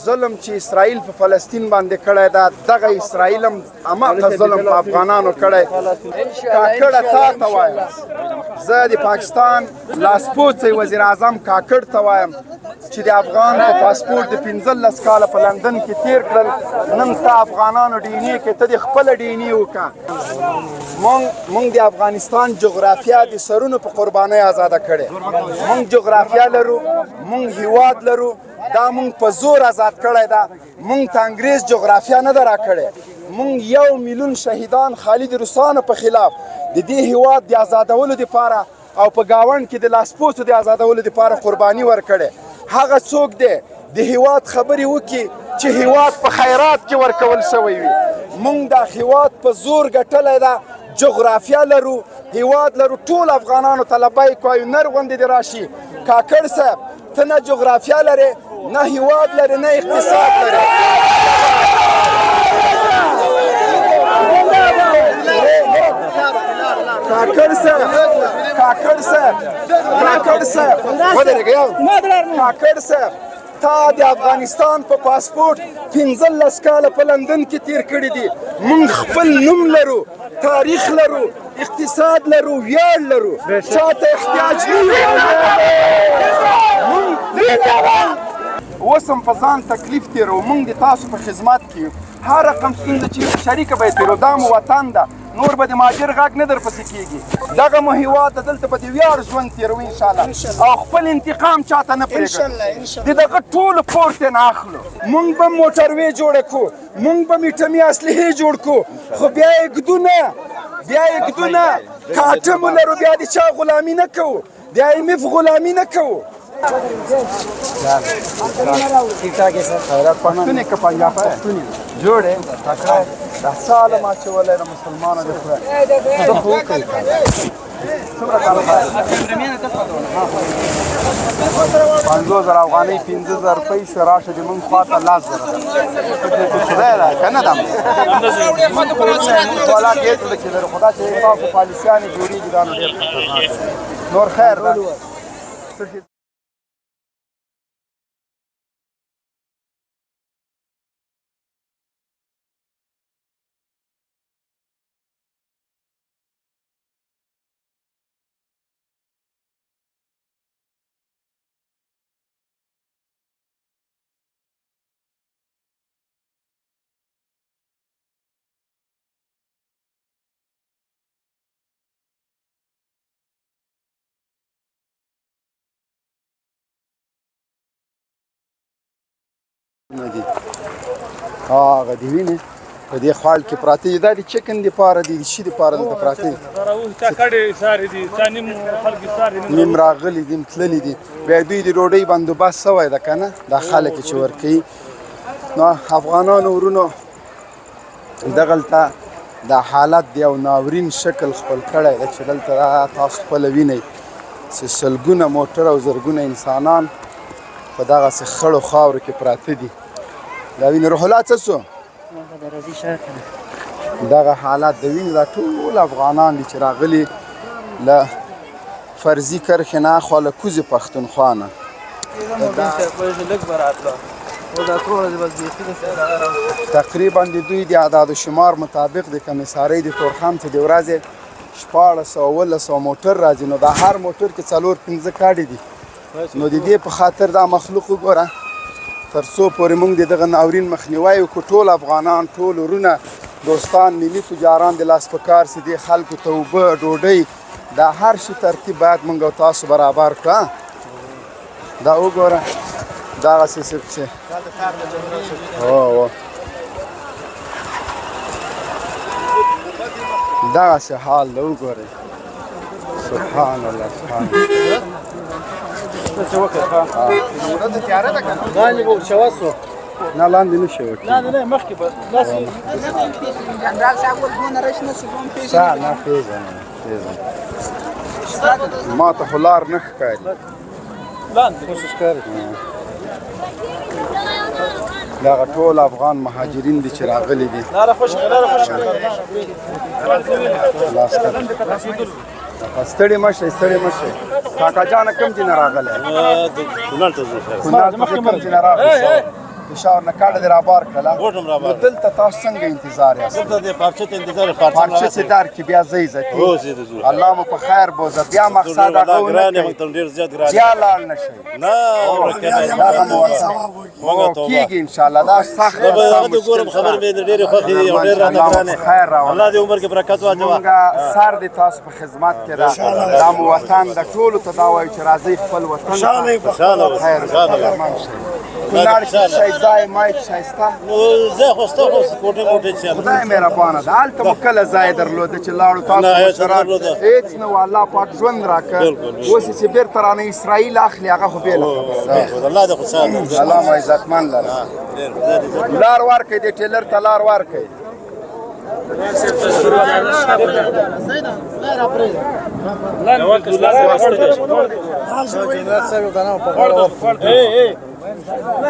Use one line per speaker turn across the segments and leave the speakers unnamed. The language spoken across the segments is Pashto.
ظلم چې اسرائیل په فلسطین باندې کړی دا دغه اسرائیل هم هماغه ظلم په افغانانو کړی. کاکړه تا ته وایم، زه د پاکستان لاسپوڅی وزیر اعظم کاکړ ته وایم چې د افغان په پاسپورټ د 15 کاله په لندن کې تیر کړل، نن ستا افغانانو ډي ان اې کې ته د خپله ډي ان اې وکړه. مونږ د افغانستان جغرافیه د سرونو په قربانۍ آزاده کړې. مونږ جغرافیه لرو، مونږ هیواد لرو، دا مونږ په زور آزاد کړی ده. مونږ ته انګریز جغرافیه نه ده راکړې. مونږ 1 میلیون شهیدان خالي د روسانو په خلاف د دې هیواد د آزادولو دپاره او په ګاونډ کې د لاسپوڅو د آزادولو دپاره قرباني ورکړې. هغه څوک دی د هیواد خبرې وکړي چې هیواد په خیرات کې ورکول شوی وي. مونږ دا هیواد په زور ګټلی ده، جغرافیه لرو، هیواد لرو. ټول افغانانو ته لبیک وایو، نر غوندې دې راشي. کاکړ صاحب ته نه جغرافیه لرې، نه هیواد لرې، نه اقتصاد لرې. کاکړ صاحب تا د افغانستان په پاسپورټ 15 کاله په لندن کې تیر کړي دي. موږ خپل نوم لرو، تاریخ لرو، اقتصاد لرو، ویاړ لرو، چاته احتیاج نه یو. اوس هم په ځان تکلیف تیرو، موږ د تاسو په خدمت کې یو. هر رقم ستونزه چې شریکه به یې تیرو، دا مو وطن ده، نور به د مهاجر غږ نه درپسې کېږي. دغه مو هېواد ده، دلته به د ویاړ ژوند تېروو انشاءالله، او خپل انتقام چاته نه پرېږدو. د دغه ټولو پورته نه اخلو. مونږ به موټروې جوړه کړو، مونږ به میټمي اصلحې جوړ کړو، خو بیا یې ږدو نه، کاټه مو لرو، بیا د چا غلامي نه کوو، د IMF غلامي نه کوو. پښتون یې که پنجابی جوړ یې تکړه یې 10 ساله ما اچولی د مسلمانو د خدای څه خو وکړئ څومره کاله 50,000 افغانۍ 15,000 روپۍ شو راشه د مونږ خوا ته 10,000 خدای ده که نه ده مونږ حالات هېڅ ده چې لرو، خو دا چې تاسو پالیسیانې جوړېږي دا نو ډېر خطرناک دی. نور خیر ده. نه دي هغه دي وینې په دې خوال کې پراته دي، دا د چکن دپاره دي، د شي دپاره دلته پراته دي. نیم راغلي دي، تللي دي، بیا دوی د ډوډۍ بندوبست سوی ده که نه، دا خلک چې ورکوي. نو افغانانو ورونو دغلته دا حالت د یو ناورین شکل خپل کړی ده چې دلته تاسو خپله وینئ چې سلګونه موټر او زرګونه انسانان په دغسې خړو خاورو کې پراته دي. دا وینې روح الله څه شو؟ دغه حالات د وینې دا ټول افغانان دي چې راغلي له فرضي کرښې نه اخوا له کوزې پښتونخوا نه. تقریبا د دوی د اعداد و شمار مطابق د کمیسارۍ د تورخم ته د ورځې 1400 موټر راځي، نو دا هر موټر کې 4-5 کاډې دي. نو د دې په خاطر دا مخلوق وګوره تر څو پورې موږ د دغه ناورین مخنیوی وکړو. ټول افغانان، ټول ورونه، دوستان، ملي تجاران د لاس په کار سي دې خلکو ته اوبه، ډوډۍ، دا هر شي ترتیب باید موږ او تاسو برابر کړو. دا وګوره دغسې چې دغسې حال ده وګورئ. سبحان الله سبحان الله. نه لاندې نه شي وکړي. نه مخکې به نه پېژنم ما ته خو لار نه ښکاري. دغه ټول افغان مهاجرین دي چې راغلي دي. ستړي مه شئ، ستړي مه شئ. کاکا جانه کوم ځای نه راغلی؟ کونړ ته کوم ځای نه راغلی؟ پېښور نه کډه دې رابار کړله نو دلته تاسو څنګه انتظار یاست پارچه چې درکړي بیا ځئ عزتي الله مو په خیر بوزه بیا مقصد هغه ونه کوي بیا لاړ نه شئ دغه مو کېږي انشاءالله دا سخت
خبر مې ډېرې خوښې دي او ډېر راته ګرانې الله دې عمر کې برکت واچوه
مونږ سر دې تاسو په خدمت کې ده دا مو وطن د ټولو ته دا وایو چې راځئ خپل وطن ته خیر کونړ کې شی ځای مایک ښایسته
زه خو ستا خو کوټې موټې چې
خدای مهربانه ده هلته مو کله ځای درلوده چې لاړو تاسو سره هېڅ نه و الله پاک ژوند راکړه اوس یې چې بېرته رانه اسرائیل اخلي هغه خو بېله خبره
الله دې خوشحاله
الله مو عزتمن لره لار ورکړئ دې ټیلر ته لار ورکړئ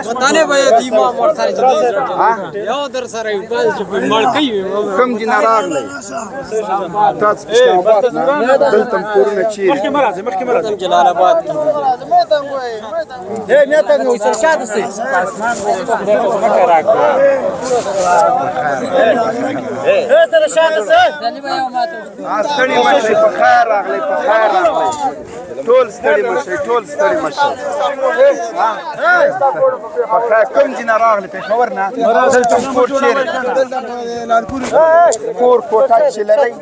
وطنه باید امام ورسره جدي یو در سره یو باز چې مړ کوي
کوم دینه راغلی تاسو اسلام آباد نه دلته کورونه چیرې
مخکې مرزه جلال آباد کې نه ته نو سر شاده سي مکه راکړه سر شاده سي
ستړي مشي په خیر راغلی په خیر راغلی ټول ستړي مشي ټول ستړي مشي په خیر کوم ځای نه راغلی پېښور نه دلته کور چیرې کور کوټه چې لرئ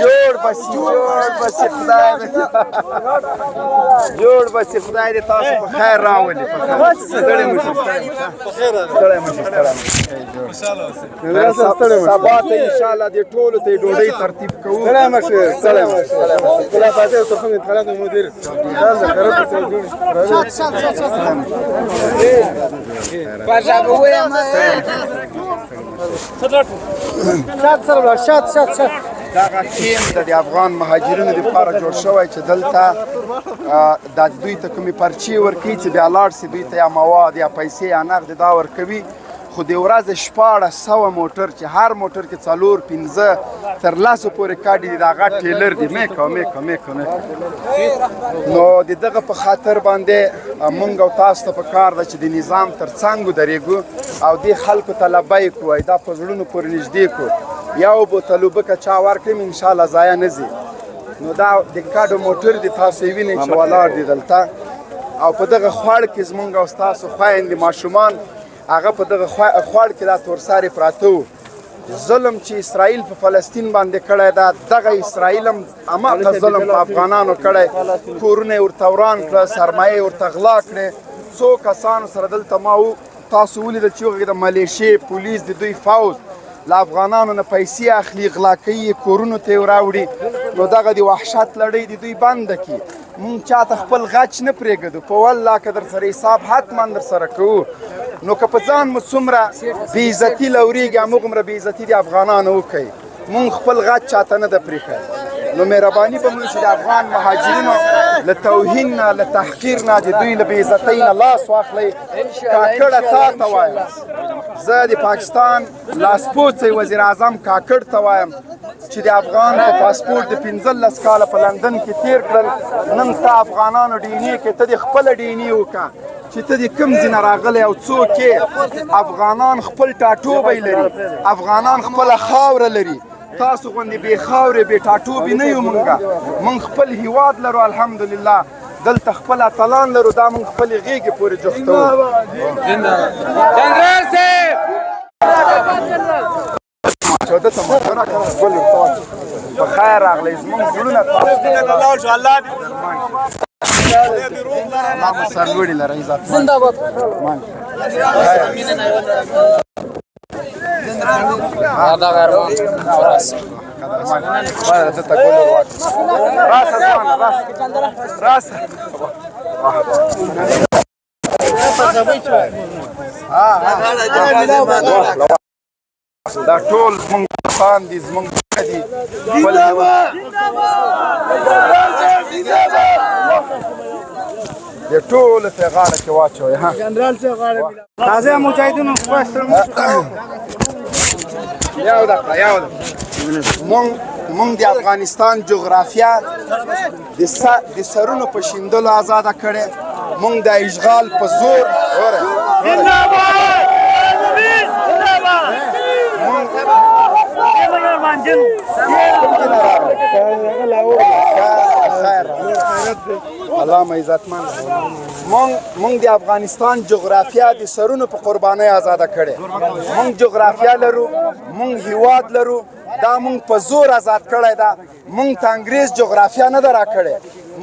جوړ بسي خدای جوړ بسي خدای دې تاسو په خیر راولي ستړي مشي ستړي مشي سبا ته انشاءالله دې ټولو ته ډوډۍ ترتیب کوو ستړي مشي ستړي مشي خدای فاتح ته څنګه خلک مدیر
باشا بویا ما شات
دغه کیم د افغان مهاجرینو لپاره جوړ شوی چې دلته د دوی ته کومې پرچې ورکوي چې بیا لاړ سي دوی ته یا مواد یا پیسې یا نغد دا ورکوي خو د ورځې 1400 موټر چې هر موټر کې 4-5 تر 10 پورې کاډي دي د هغه ټیلر دي میکو نو د دغه په خاطر باندې مونږ او تاسو ته په کار ده چې د نظام تر څنګ ودرېږو او دې خلکو ته لبیک ووایي دا په زړونو پورې نږدې کړو یو بوتل اوبه که چا ورکړم انشاءالله ضایع نه ځي نو دا د کاډو موټر دي تاسو یې وینئ چې ولاړ دي دلته او په دغه خوړ کې زمونږ او ستاسو خویندې ماشومان هغه په دغه خوړ کې دا تورسارې پراته وو ظلم چې اسرائیل په فلسطین باندې کړی ده دغه اسرائیل هم هماغه ظلم په افغانانو کړی کورونه یې ورته وران کړه سرمایه یې ورته غلا کړې څو کسانو سره دلته ما تاسو ولیدل چې هغې د ملیشې پولیس د دوی فوز له افغانانو نه پیسې اخلي غلا کوي کورونو ته یې راوړي نو دغه د وحشت لړۍ د دوی بنده کړي مونږ چاته خپل غچ نه پرېږدو په والله که در سره حساب حتما در سره کوو نو که په ځان مو څومره بېعزتي لورېږي هموغومره بېعزتي د افغانانو وکوئ مونږ خپل غچ چاته نه ده پرېښی نو مهرباني به مونږ چې د افغان مهاجرینو له توهین نه له تحقیر نه د دوی له بېعزتۍ نه لاس واخلئ کاکړه تا ته وایم زه د پاکستان لاسپوڅی وزیر اعظم کاکړ ته وایم چې د افغان په پاسپورټ د 15 کاله په لندن کې تیر کړل نن ستا افغانانو ډي ان اې کې ته د خپله ډي ان اې وکړه چې ته د کوم ځای نه راغلی او څوک یې افغانان خپل ټاټوبی لري افغانان خپله خاوره لري تاسو غوندې بې خاورې بې ټاټوبي نه یو مونږ خپل هیواد لرو الحمدلله دلته خپل اتلان لرو دا مونږ خپلې غېږې پورې جوختوو
جنرال
چوده ته مشوره کوم بل ورته په خیر راغلی زموږ زړونه الله مو سرلوړي لره عزت
زنده باد دا غرمان خلاص
باید دلته ګل ور راسه ځوانه راسه دا ټول زموږ دوستان دي زموږ دي د ټولو ته یې غاړه کې واچوئ
تازه مجاهدینو
یو دقیقه مونږ د افغانستان جغرافیه د سرونو په شیندلو ازاده کړې مونږ د اشغال په زور سلام عزتمن مونږ د افغانستان جغرافیه د سرونو په قربانۍ آزاده کړې مونږ جغرافیه لرو مونږ هیواد لرو دا مونږ په زور آزاد کړی ده مونږ ته انګریز جغرافیه نه ده راکړې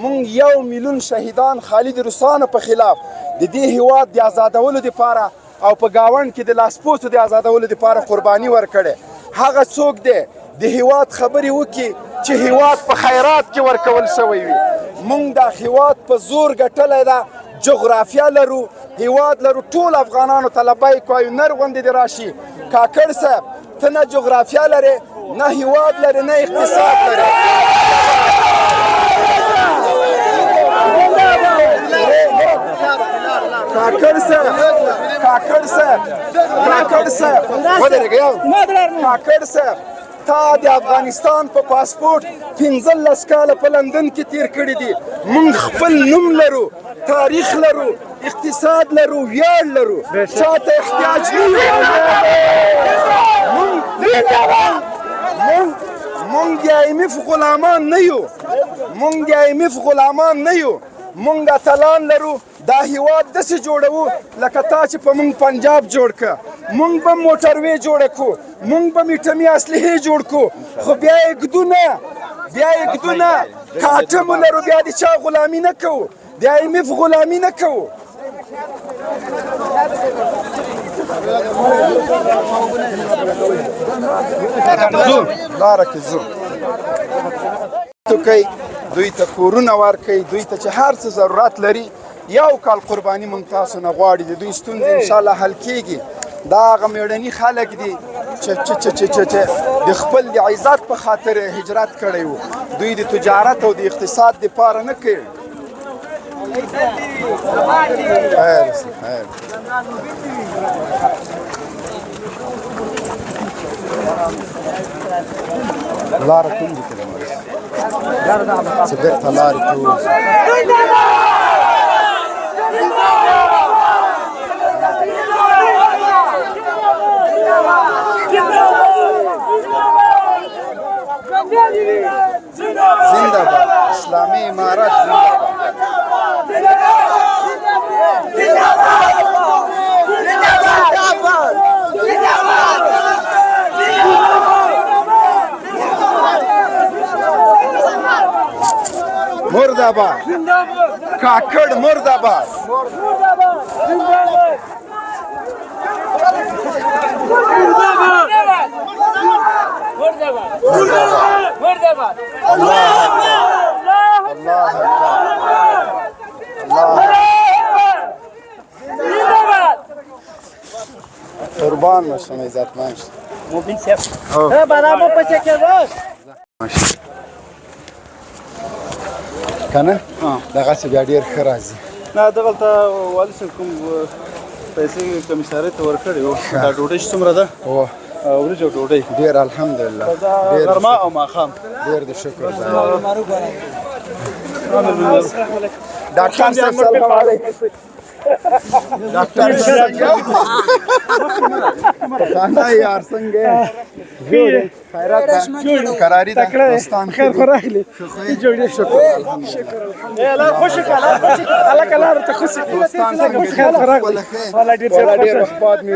مونږ 1 میلیون شهیدان خالي د روسانو په خلاف د دې هیواد د آزادولو دپاره او په ګاونډ کې د لاسپوڅو د آزادولو دپاره قرباني ورکړې هغه څوک دی د هیواد خبرې وکړي چې هیواد په خیرات کې ورکول شوی وي مونږ دا هیواد په زور ګټلی ده جغرافیه لرو هیواد لرو ټول افغانانو ته لبیک وایو نر غوندې دې راشي کاکړ صاحب ته نه جغرافیه لرې نه هیواد لرې نه اقتصاد لرې کاکړ صاحب کاکړ صاحب تا د افغانستان په پاسپورټ 15 کاله په لندن کې تیر کړي دي موږ خپل نوم لرو تاریخ لرو اقتصاد لرو ویاړ لرو چاته احتیاج نه مونږ د IMF غلامان نه یو مونږ اتلان لرو دا هیواد داسې جوړوو لکه تا چې په مونږ پنجاب جوړ که مونږ به موټروې جوړه کړو مونږ به میټمي اصلحې جوړ کړو خو بیا یې ږدو نه که اټم ولرو بیا د چا غلامي نه کوو د IMF غلامي نه کوو لاره کې ځو دوی ته کورونه ورکوي دوی ته چې هر څه ضرورت لري یو کال قرباني مونږ تاسو نه غواړي د دوی ستونزې انشاءالله حل کیږي دا هغه میړني خلک دي چې د خپل د عزت په خاطر هجرت کړی و دوی د تجارت او د اقتصاد دپاره نه کوي لاره کوم دي کده چې بیرته لارې ته ووځو زنده باد اسلامي امارت مرداباد کاکړ مرداباد قربان باشم عزتمند
مبین صاحب برابر پچه کې راست
کنه دغسې بیا ډېر ښه راځي
نه دغلته والي صاحب کوم پیسې کمیسارۍ ته ورکړې وو دا ډوډۍ چې څومره ده وریجې او ډوډۍ
ډېر الحمدلله
غرمه او ماښام
ډېر د شکر ډاکټر صاحب سلام علیکم ډاکټر صاحب خانه یار څنګه خیرات ده قراری ده دوستان
خیر خو راغلی جوړې شکر الله خوش کړه الله کله ته خوش
دوستان څنګه
خیر خو راغلی
ولا ډېر احباب مې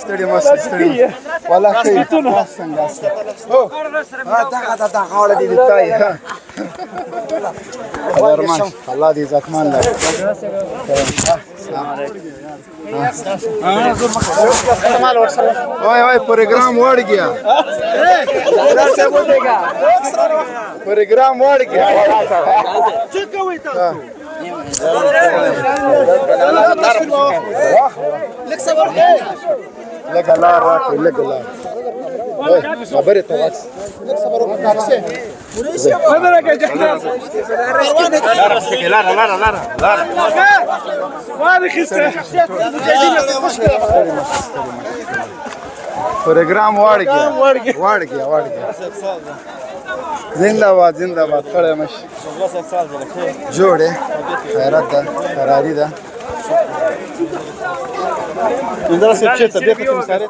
ستړي مه ستړي والله خیر څنګه است هو دا غاړه دې تای ها الله دې عزتمن لري وای پروگرام وړ گیا پروگرام وړ گیا
څه کوي تاسو
لږ صبر لږ لار راکړئ لږ لار خبرې ته واکس لږ صبر وکړئ پروگرام وړ گیا زنده باد خړې مش جوړه خیرات ده قراری ده
اندرا سے چه طبیعت کمیسارۍ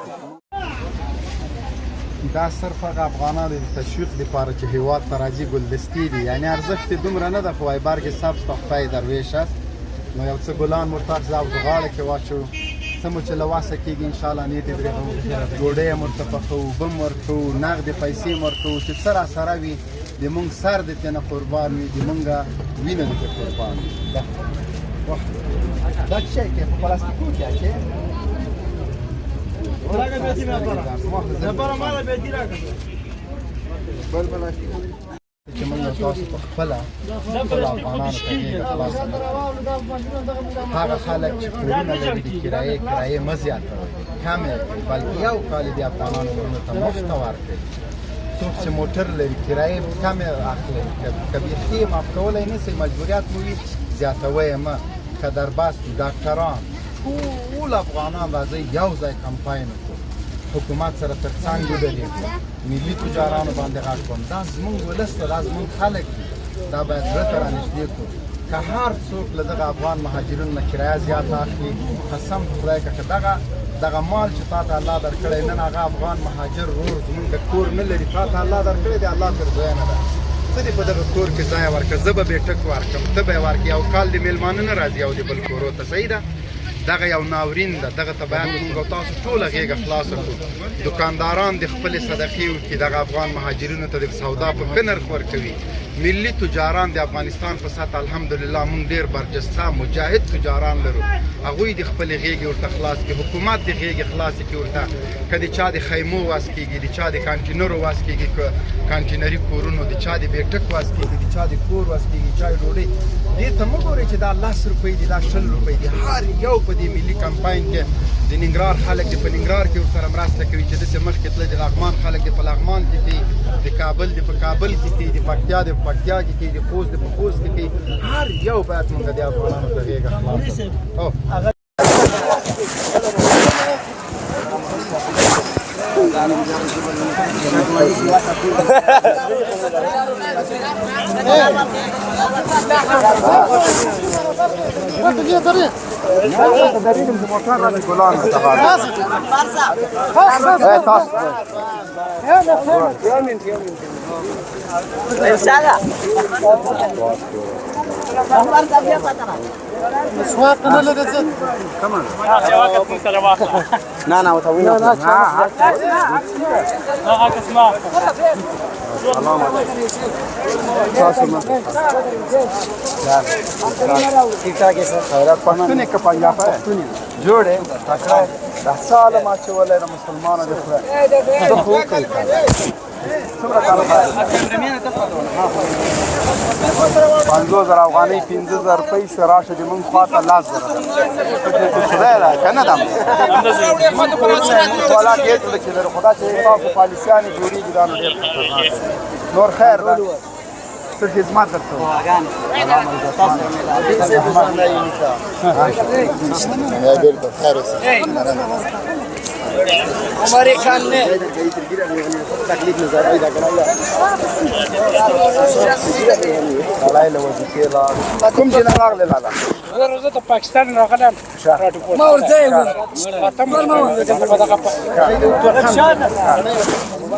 دا صرف هغه افغانانو د تشویق دپاره چې هېواد ته راځي ګلدستې دي یعنې ارزښت یې دومره نه ده خو وایبرګ سبز ته خدای درویش است نو یو څه ګلان ورته زاو د غاړه کې واچوو څه مو چې له واسه کېږي انشاءالله نیټې درېغو ډوډۍ یې ورته پخوو اوبه م ورکوو نغدې پیسې م ورکوو چې څه راسره وي د مونږ سر د تېنه قربان وي د مونږ وینه د تې قربان وي دا څه شی کې په پلاستیکو کې اچې چې موږ تاسو په خپله افغانانو ته غېږه خلاصه نه کړو هغه خلک چې کورونه لري د کرایې مه زیاتوئ کمې کړئ بلکې یو کال د افغانانو ورونو ته مفته ورکړئ څوک چې موټر لري کرایې کمې اخلئ که بیخي یې معاف کولی نه شئ مجبوریت مو وي زیاتوئ یې مه که دربست دي ډاکټران ټول افغانان راځئ یو ځای کمپاین وکړو حکومت سره تر څنګ ودرېږو ملي تجارانو باندې غږ کړم دا زموږ ولس ده دا زموږ خلک دي دا باید زړه ته رانږدې کړو که هر څوک له دغه افغان مهاجرینو نه کرایه زیاته اخلي قسم په خدای که دغه مال چې تا ته الله درکړی نن هغه افغان مهاجر ورور زموږ د کور نه لري تا ته الله درکړی دی الله پرځویه ده ته دې په دغه کور کې ځای ورکړه زه به بیټک ورکړم ته به یې ورکړې یو کال د میلمانه نه راځي او د بل کورو ته صحیح ده دغه یو ناورین ده دغه ته باید موږ او تاسو ټوله غېږه خلاصه کړو دکانداران د خپلې صدقې وکړي دغه افغان مهاجرینو ته د سودا په ښه نرخ ورکوي ملي تجاران د افغانستان په سطح الحمدلله موږ ډېر برجسته مجاهد تجاران لرو هغوی د خپلې غېږې ورته خلاص کړي حکومت د غېږې خلاصې کړي ورته که د چا د خیمو واس کېږي د چا د کانټینرو واس کېږي که کانټینري کورونو د چا د بیټک واس کېږي د چا د کور واس کېږي چای ډوډۍ دې ته مه ګورئ چې دا 10 روپۍ دي دا 20 روپۍ دي هر یو په دې ملي کمپاین کې د ننګرهار خلک دې په ننګرهار کې ورسره مرسته کوي چې داسې مخکې تللي د لغمان خلک دې په لغمان کې کوي د کابل دې په کابل کې کوي د پکتیا دې په پکتیا کې کوي د خوست دې په خوست کې کوي هر یو باید موږ د افغانانو ته غېږه خلاصه کړو پښتون که پنجاب جوړ یې تکړه دا ساله ما چې ولې د مسلمانانو د خدای څه خو کوي څومره کال 50,000 افغانۍ 15,000 روپۍ شو راشه د مونږ خواته 10,000 خدای را که نه ده حالات یې څه چې لرو خدا چې تاسو پالیسیانې جوړېږي دا نو ډېر خطرناک نور خیر ده څه خدمت درته
हमारे खान ने
تکلیف نظر پیدا کړل لړای له وځي لا کوم چې نه راغله لاله
زه ته پاکستان راغلم ما ورځي ختم ما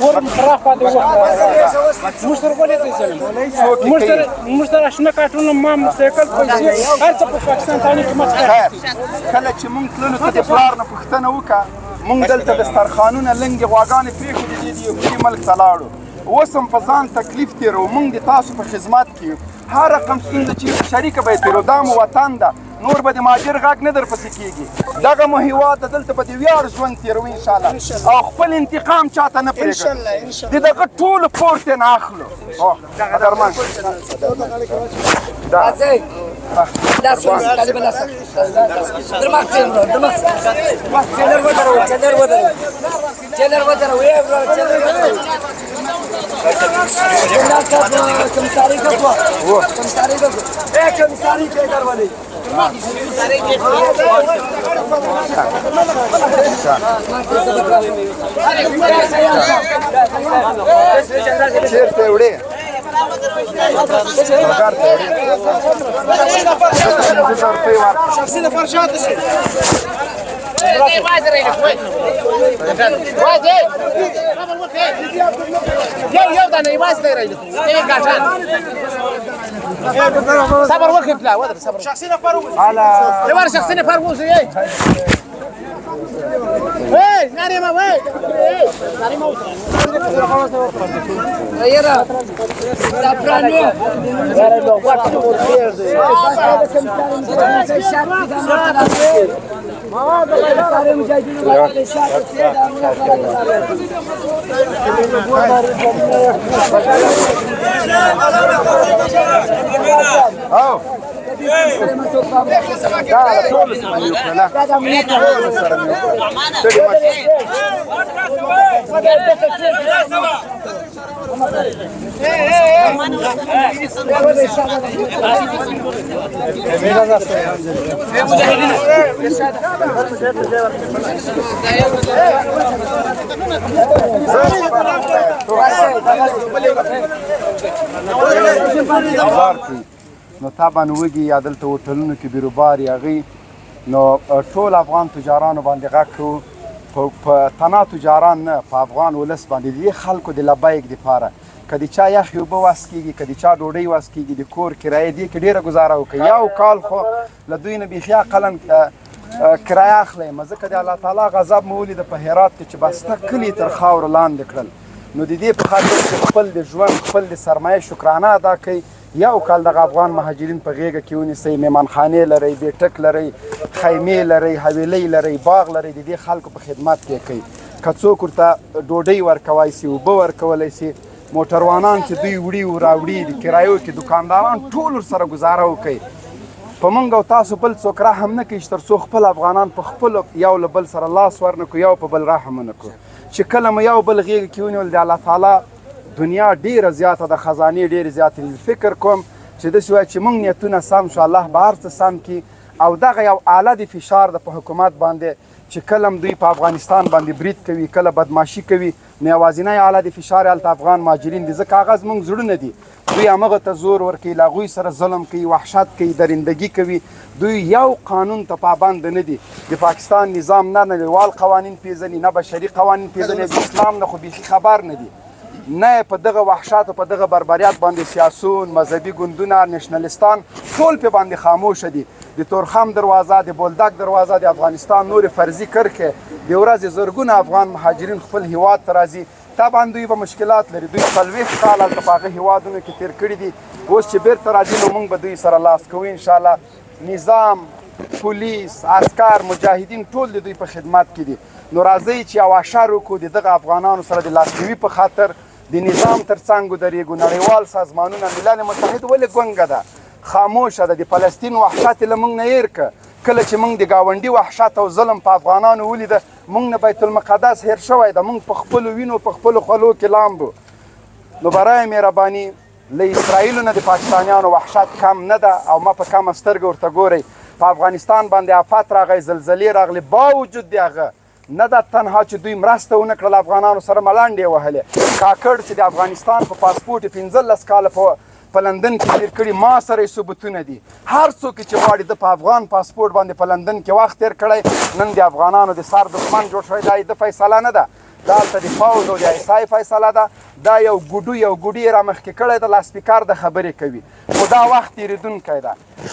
ور مخراف پاتې وو مشتر ولې ته ځم مشتر شنه کارټون ما مستقل پیسې هر څه په پاکستان باندې قیمت
کله چې مونږ تللو ته د پلار نه پوښتنه وکړه مونږ دلته دسترخوانونه لنګې غواګانې پرېښودې دي د یو کلي ملک ته لاړو اوس هم په ځان تکلیف تېرو مونږ د تاسو په خدمت کې یو هر رقم ستونزه چې شریکه به یې تېرو دا مو وطن ده نور به د مهاجر غږ نه درپسې کېږي دغه مو هېواد ده دلته به د ویاړ ژوند تېروي انشاءالله او خپل انتقام چاته نه پرېږدو د دغه ټولو پور ترې نه اخلو قدرمن چیرته وړې شخصي د فرشات شي
صبر وقف لا ودر صبر شخصنا فاروق على يا شخصنا فاروق زي ايه ناري ما وين ناري ما غيرها زعفراني يا رب وقت ما هذا صار مجاهدين ولا الشعب
او نو طبعا وږي یا دلته هوټلونو کې بیروبار یاغي نو ټول افغان تجارانو باندې غږ کړو په تنا تجاران نه په افغان ولس باندې د خلکو د لبیک دپاره که د چا یخې اوبه وس کېږي که د چا ډوډۍ وس کېږي د کور کرایه دې کې ډېره ګزاره وکړي یو کال خو له دوی نه بیخي اقلا کرایه اخلی ځکه د الله تعالی غضب مو ولیده په هرات کې چې بسته کلي تر خاورو لاندې کړل نو د دې په خاطر چې خپل د ژوند خپل د سرمایه شکرانه ادا کوي یو کال دغه افغان مهاجرین په غېږه کې ونیسئ میمانخانې لرئ بیټک لرئ خیمې لرئ حویلۍ لرئ باغ لرئ د دې خلکو په خدمت کې کوي که څوک ورته ډوډۍ ورکوی سي اوبه ورکولی سي موټروانان چې دوی وړي راوړي د کرایو کې دوکانداران ټول ورسره ګزاره وکوي په موږ او تاسو بل څوک رحم نه کوي چې تر څو خپل افغانان په خپلو یو له بل سره لاس ورنکړو یو په بل رحم ونه کړو چې کله مو یو بل غېږه کې ونیول د الله تعالی دنیا ډیره زیاته د خزانې ډیرې زیاتې دي فکر کوم چې داسې وایي چې موږ نیتونه سم شو الله به هر څه سم کړي او دغه یو آله د فشار د په حکومت باندې چې کله دوی په افغانستان باندې برید کوي کله بدماشي کوي نو یوازینی آله د فشار هلته افغان مهاجرین دي ځکه هغه زموږ زړونه دي دوی همغه ته زور ورکوي له هغوی سره ظلم کوي وحشت کوي درندګي کوي دوی یو قانون ته پابند نه دي د پاکستان نظام نه نړیوال قوانین پیژني نه بشري قوانین پیژني د اسلام نه خو بیخي خبر نه دي نه په دغه وحشت او په دغه بربریت باندې سیاسون مذهبي ګوندونه نشنلستان ټول په باندې خاموشه دي د تورخم دروازه د بولدک دروازه د افغانستان نور فرضي کرښې د ورځې زرګونه افغان مهاجرین خپل هیواد ته راځي طبعا دوی به مشکلات لري دوی 40 کال هلته په هغه هیوادونو کې تېر کړي دي اوس چې بیرته راځي نو موږ به دوی سره لاس کوو انشاءالله نظام پولیس عسکر مجاهدین ټول د دوی په خدمت کې دي نو راځئ چې یو اشر وکړو د دغه افغانانو سره د لاسنیوي په خاطر د نظام تر څنګ ودرېږو نړیوال سازمانونه ملل متحد ولې ګونګه ده خاموشه ده د فلسطین وحشت یې له موږ نه هېر که کله چې موږ د ګاونډي وحشت او ظلم په افغانانو ولیده موږ نه بیت المقدس هېر شوی ده موږ په خپلو وینو په خپلو خولو کې لامبو نو برای مهرباني له اسرائیلو نه د پاکستانیانو وحشت کم نه ده او ما په کمه سترګه ورته ګورئ په افغانستان باندې آفت راغی زلزلې راغلې باوجود د هغه نه دا تنها چې دوی مرسته ونه کړل افغانانو سره ملنډې وهلې کاکړ چې د افغانستان په پاسپورټ یې 15 کاله په لندن کې تېر کړي ما سره یې ثبوتونه دي هر څوک چې غواړي د په افغان پاسپورټ باندې په لندن کې وخت تېر کړی نن د افغانانو د سر دښمن جوړ شوی دا د فیصله نه ده دا هلته د پوځ او د ایسای فیصله ده دا یو ګوډو یې رامخکې کړی ده لاسپیکر د خبرې کوي خو دا وخت تېرېدونکی ده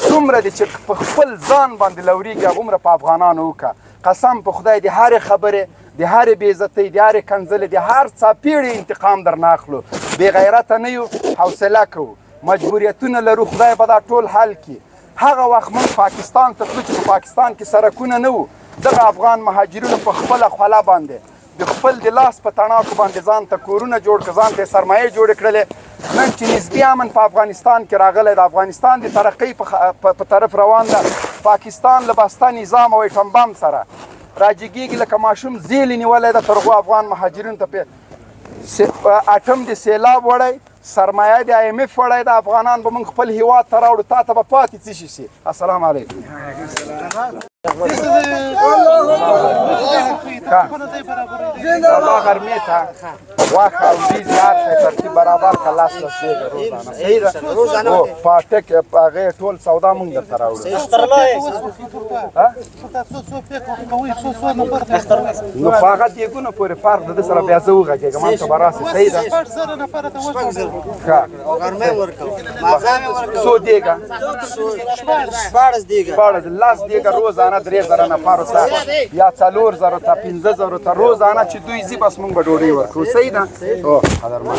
څومره دي چې په خپل ځان باندې لورېږي هغومره په افغانانو وکړه قسم په خدای د هرې خبرې د هرې بېعزتۍ د هرې کنځلې د هر څاپېړې انتقام درنه اخلو بې غیرته نه یو حوصله کوو مجبوریتونه لرو خدای به دا ټول حل کړي هغه وخت موږ پاکستان ته تلو چې په پاکستان کې سړکونه نه وو دغه افغان مهاجرینو په خپله خوله باندې د خپل د لاس په تڼاکو باندې ځان ته کورونه جوړ کړه ځان ته یې سرمایې جوړې کړلې نن چې نسبي امن په افغانستان کې راغلی د افغانستان د ترقۍ په طرف روان ده پاکستان له بسته نظام او ایټم بم سره راجګېږي لکه ماشوم زیلې نیولی ده تر هغو افغان مهاجرینو ته اټم د سیلاب وړی سرمایه د IMF وړی د افغانان به موږ خپل هیواد ته راوړو تا ته به پاتې څه شي سي السلام علیکم سبا غرمې ته واښه او وریځې هر شی ترتیب برابر کړه لاس لس دیګه روزانه صحیح ده او پاټک هغې ټول سودا موږ درته راوړو نو په هغه دیګونو پورې فرق د ده سره بیا زه وغږېږم هلته به راسې صحیح ده څو دیګه شپاړس لس دیګه روزانه 3000 نفرو ته یا 4000 ته 15000 ته روزانه چې دوی ځي بس موږ به ډوډۍ ورکړو صحیح ده او قدرمن